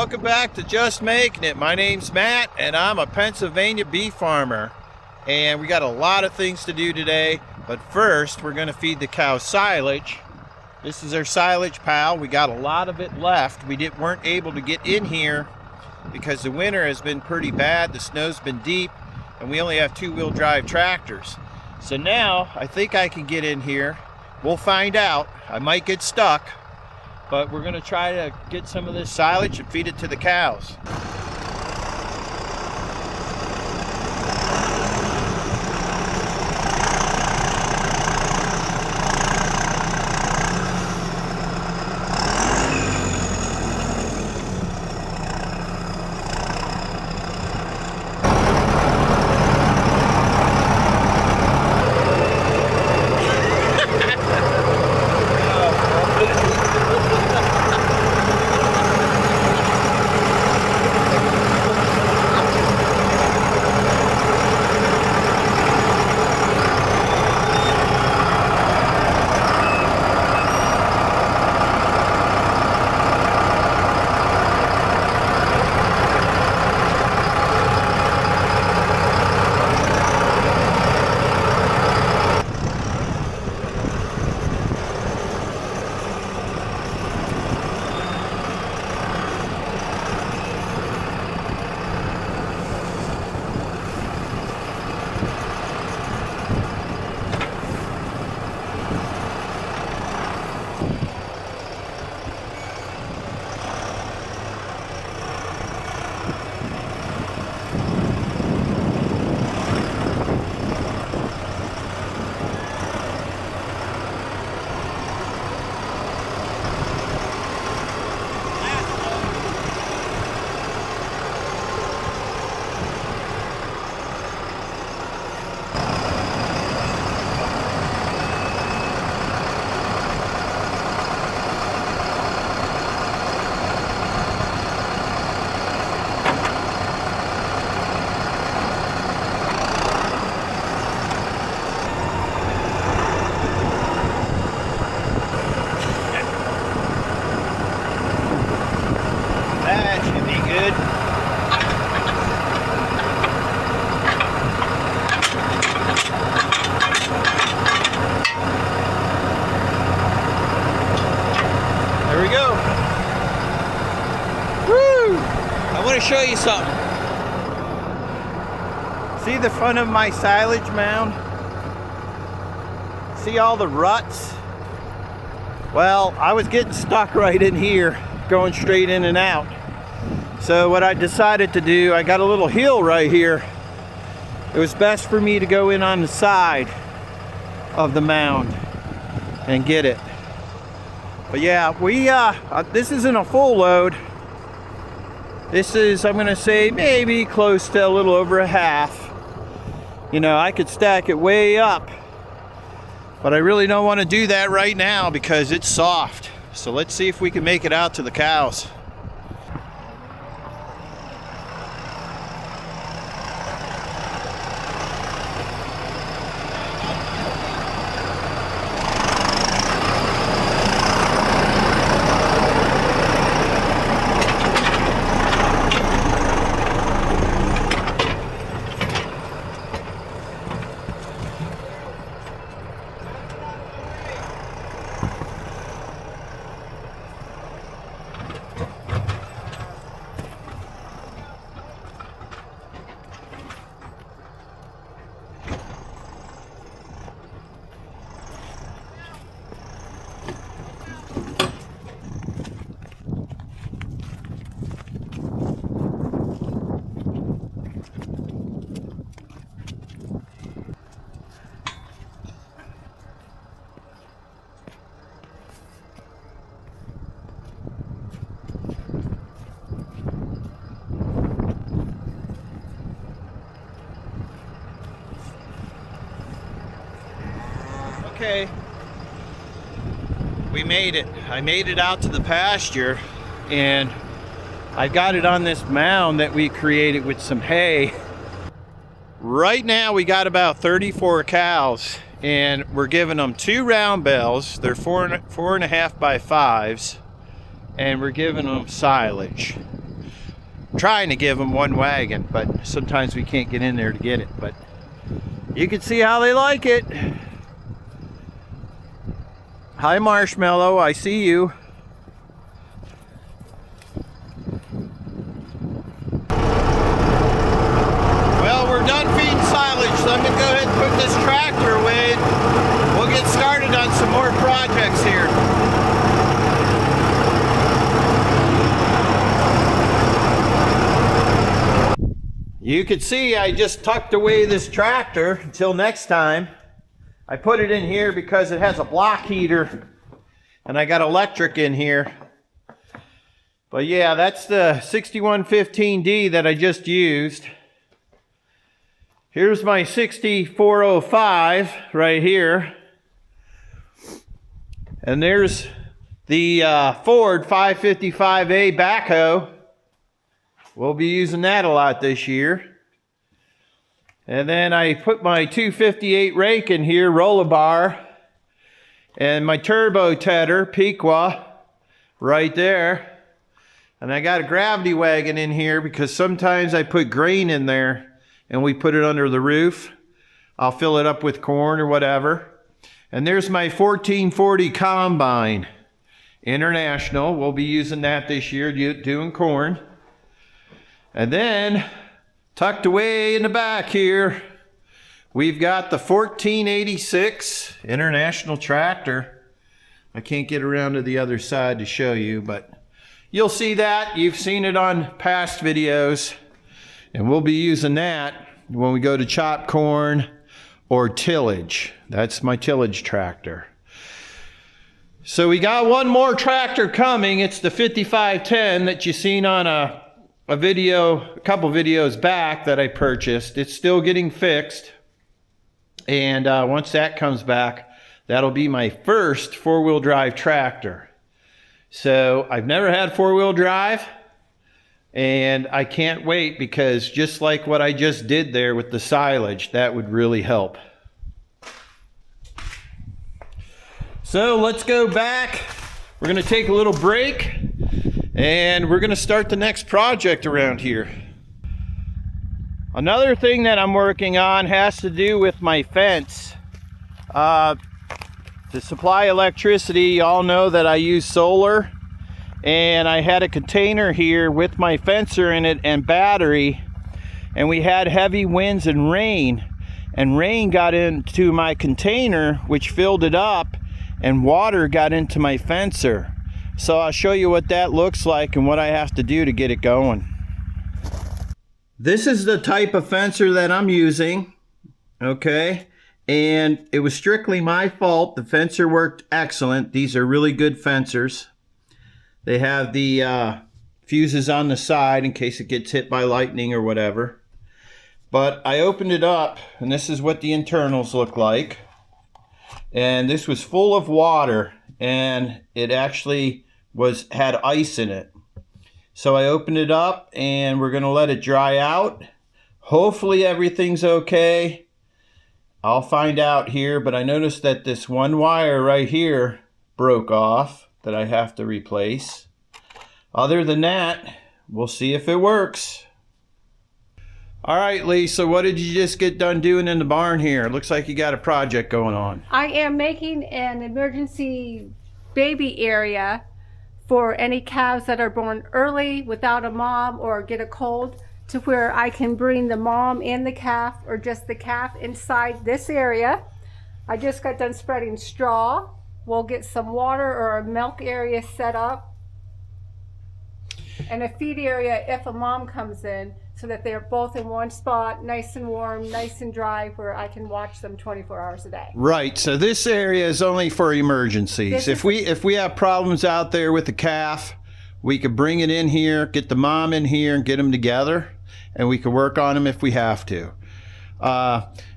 welcome back to Just Making It. My name's Matt and I'm a Pennsylvania beef farmer. And we got a lot of things to do today, but first we're going to feed the cows silage. This is our silage pile. We got a lot of it left. We weren't able to get in here because the winter has been pretty bad. The snow's been deep and we only have two-wheel drive tractors. So now I think I can get in here. We'll find out. I might get stuck, but we're going to try to get some of this silage and feed it to the cows. Show you something. See the front of my silage mound? See all the ruts? Well, I was getting stuck right in here, going straight in and out. So what I decided to do, I got a little hill right here. It was best for me to go in on the side of the mound and get it. But yeah, this isn't a full load. This is, I'm gonna say, maybe close to a little over a half. You know, I could stack it way up, but I really don't want to do that right now because it's soft. So let's see if we can make it out to the cows. Okay, we made it. I made it out to the pasture and I got it on this mound that we created with some hay. Right now we got about 34 cows and we're giving them 2 round bales. They're 4.5 by 5s and we're giving them silage. trying to give them one wagon, but sometimes we can't get in there to get it. But you can see how they like it. Hi, Marshmallow, I see you. Well, we're done feeding silage, so I'm going to go ahead and put this tractor away. We'll get started on some more projects here. You can see I just tucked away this tractor until next time. I put it in here because it has a block heater and I got electric in here. But yeah, that's the 6115D that I just used. Here's my 6405 right here. And there's the Ford 555A backhoe. We'll be using that a lot this year. And then I put my 258 rake in here, roller bar, and my turbo tedder, Pequot, right there. And I got a gravity wagon in here because sometimes I put grain in there and we put it under the roof. I'll fill it up with corn or whatever. And there's my 1440 combine, International. We'll be using that this year, doing corn. And then, tucked away in the back here, we've got the 1486 International tractor. I can't get around to the other side to show you, but you'll see that. You've seen it on past videos. And we'll be using that when we go to chop corn or tillage. That's my tillage tractor. So we got one more tractor coming. It's the 5510 that you seen on a couple videos back that I purchased. It's still getting fixed. And once that comes back, that'll be my first four-wheel drive tractor. So I've never had four-wheel drive. And I can't wait because just like what I just did there with the silage, that would really help. So let's go back. We're going to take a little break and we're going to start the next project around here. Another thing that I'm working on has to do with my fence. To supply electricity, y'all know that I use solar. And I had a container here with my fencer in it and battery, and we had heavy winds and rain got into my container, which filled it up, and water got into my fencer. So I'll show you what that looks like and what I have to do to get it going. This is the type of fencer that I'm using, okay? And it was strictly my fault. The fencer worked excellent. These are really good fencers. They have the fuses on the side in case it gets hit by lightning or whatever. But I opened it up, and this is what the internals look like. And this was full of water, and it actually had ice in it. So I opened it up, and we're going to let it dry out. Hopefully everything's okay. I'll find out here, but I noticed that this one wire right here broke off that I have to replace. Other than that, we'll see if it works. All right, Lisa, what did you just get done doing in the barn here? It looks like you got a project going on. I am making an emergency baby area for any calves that are born early without a mom or get a cold, to where I can bring the mom and the calf, or just the calf, inside this area. I just got done spreading straw. We'll get some water or a milk area set up, and a feed area if a mom comes in, so that they're both in one spot, nice and warm, nice and dry, where I can watch them 24 hours a day. Right, so this area is only for emergencies. If we have problems out there with the calf, we could bring it in here, get the mom in here and get them together, and we could work on them if we have to.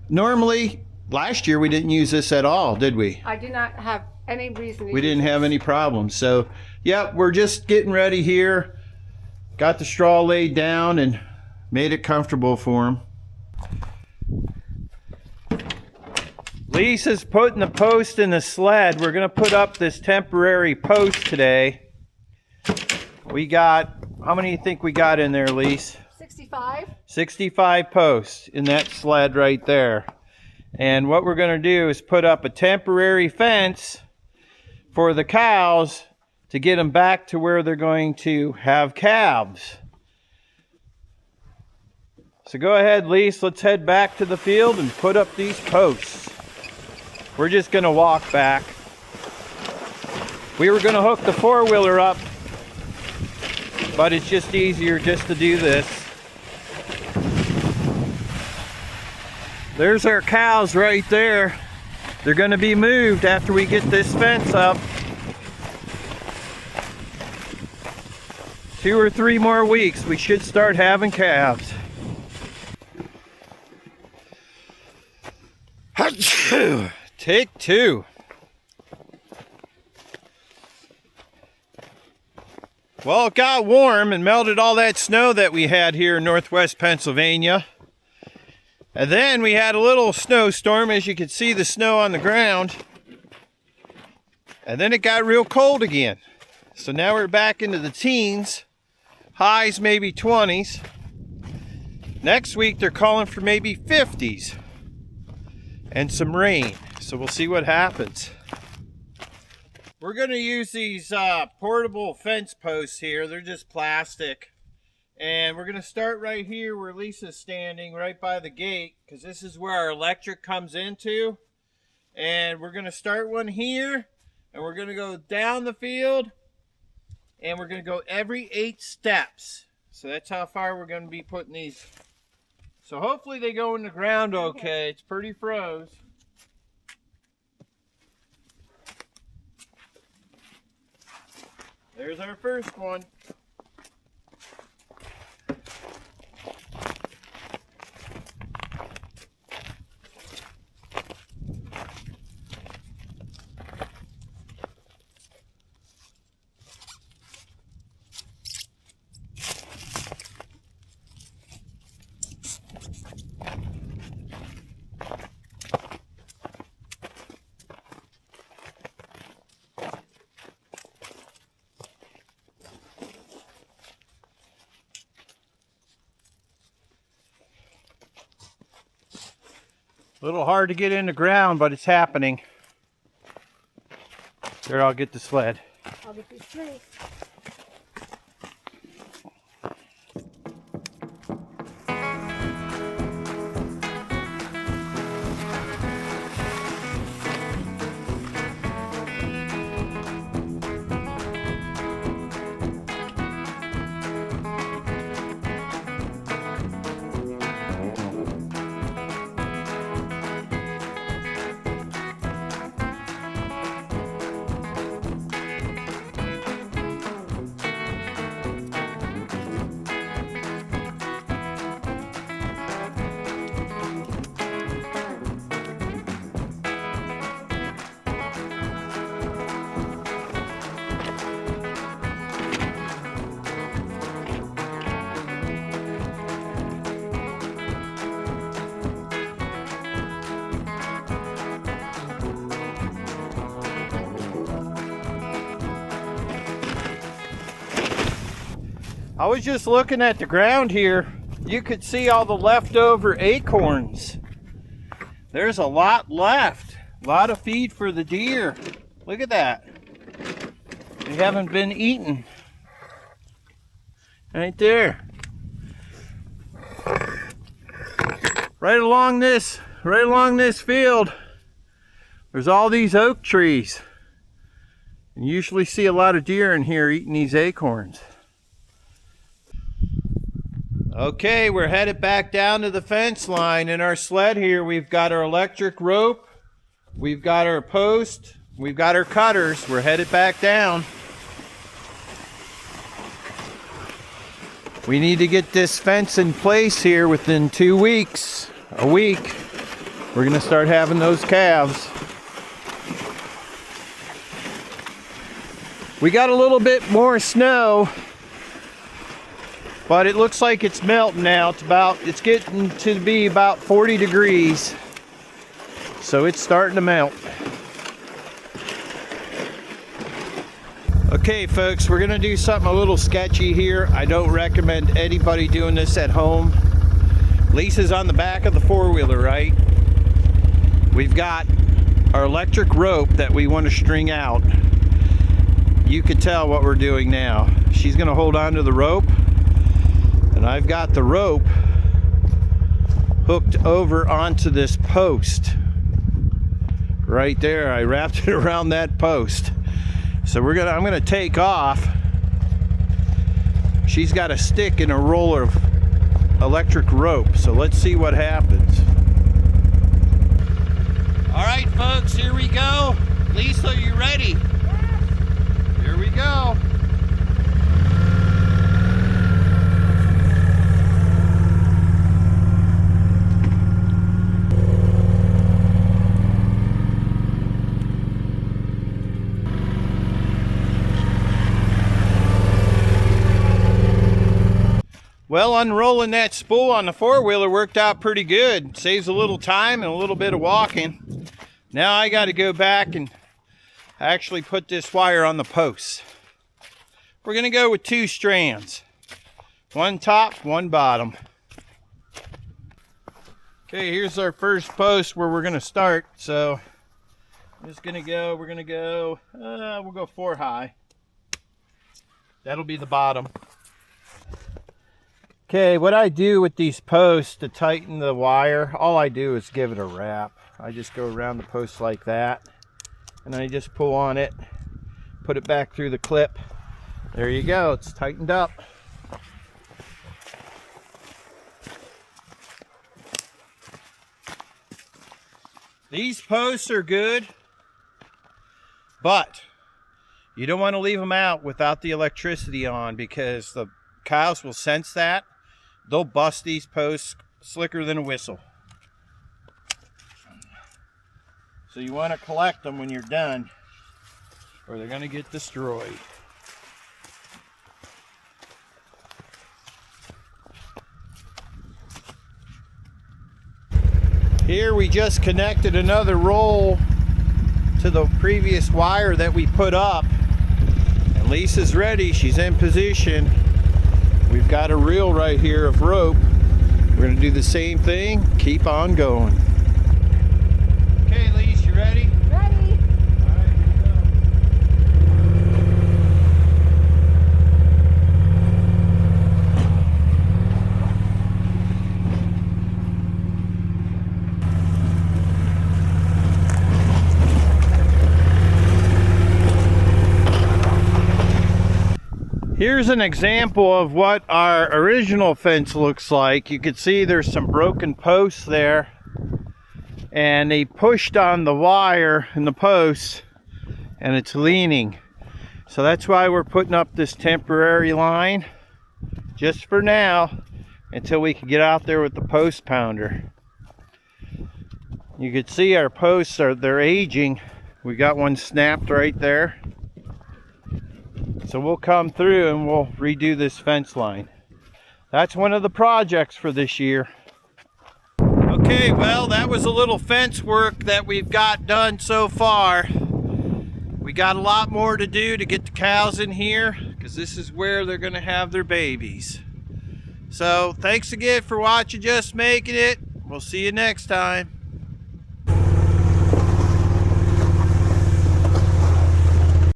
Normally, last year we didn't use this at all, did we? I did not have any reason to We didn't have any problems. So, yeah, we're just getting ready here. Got the straw laid down and made it comfortable for him. Lisa's putting the post in the sled. We're going to put up this temporary post today. We got How many do you think we got in there, Lise? 65. 65 posts in that sled right there. And what we're going to do is put up a temporary fence for the cows to get them back to where they're going to have calves. So go ahead, Lise, let's head back to the field and put up these posts. We're just going to walk back. We were going to hook the four-wheeler up, but it's just easier just to do this. There's our cows right there. They're going to be moved after we get this fence up. 2 or 3 more weeks, we should start having calves. Take 2. Well, it got warm and melted all that snow that we had here in northwest Pennsylvania. And then we had a little snowstorm, as you can see the snow on the ground. And then it got real cold again. So now we're back into the teens. Highs maybe 20s. Next week they're calling for maybe 50s. And some rain. So we'll see what happens. We're going to use these portable fence posts here. They're just plastic. And we're going to start right here where Lisa's standing, right by the gate, because this is where our electric comes into. And we're going to start one here, and we're going to go down the field, and we're going to go every 8 steps. So that's how far we're going to be putting these. So hopefully they go in the ground okay. It's pretty froze. There's our first one. A little hard to get in the ground, but it's happening. There, I'll get the sled. I'll get these 3. I was just looking at the ground here. You could see all the leftover acorns. There's a lot left. A lot of feed for the deer. Look at that. They haven't been eaten. Right there. Right along this field, there's all these oak trees. And you usually see a lot of deer in here eating these acorns. Okay, we're headed back down to the fence line. In our sled here, we've got our electric rope, we've got our post, we've got our cutters. We're headed back down. We need to get this fence in place here within 2 weeks, a week. We're going to start having those calves. We got a little bit more snow, but it looks like it's melting now. It's getting to be about 40 degrees. So it's starting to melt. Okay folks, we're gonna do something a little sketchy here. I don't recommend anybody doing this at home. Lisa's on the back of the four-wheeler, right? We've got our electric rope that we want to string out. You can tell what we're doing now. She's gonna hold on to the rope, and I've got the rope hooked over onto this post. Right there, I wrapped it around that post. So I'm gonna take off. She's got a stick and a roller of electric rope. So let's see what happens. All right, folks, here we go. Lisa, are you ready? Yes. Here we go. Well, unrolling that spool on the four-wheeler worked out pretty good. Saves a little time and a little bit of walking. Now I got to go back and actually put this wire on the post. We're going to go with 2 strands. One top, one bottom. Okay, here's our first post where we're going to start. So I'm just going to go, we'll go 4 high. That'll be the bottom. Okay, what I do with these posts to tighten the wire, all I do is give it a wrap. I just go around the post like that, and I just pull on it, put it back through the clip. There you go, it's tightened up. These posts are good, but you don't want to leave them out without the electricity on, because the cows will sense that. They'll bust these posts slicker than a whistle. So you want to collect them when you're done, or they're going to get destroyed. Here we just connected another roll to the previous wire that we put up. And Lisa's ready. She's in position. We've got a reel right here of rope. We're going to do the same thing. Keep on going. Okay, Lisa, you ready? Ready. All right, here we go. Here's an example of what our original fence looks like. You can see there's some broken posts there, and they pushed on the wire and the posts, and it's leaning. So that's why we're putting up this temporary line just for now, until we can get out there with the post pounder. You can see our posts they're aging. We got one snapped right there. So we'll come through and we'll redo this fence line. That's one of the projects for this year. Okay, well, that was a little fence work that we've got done so far. We got a lot more to do to get the cows in here, because this is where they're going to have their babies. So thanks again for watching Just Making It. We'll see you next time.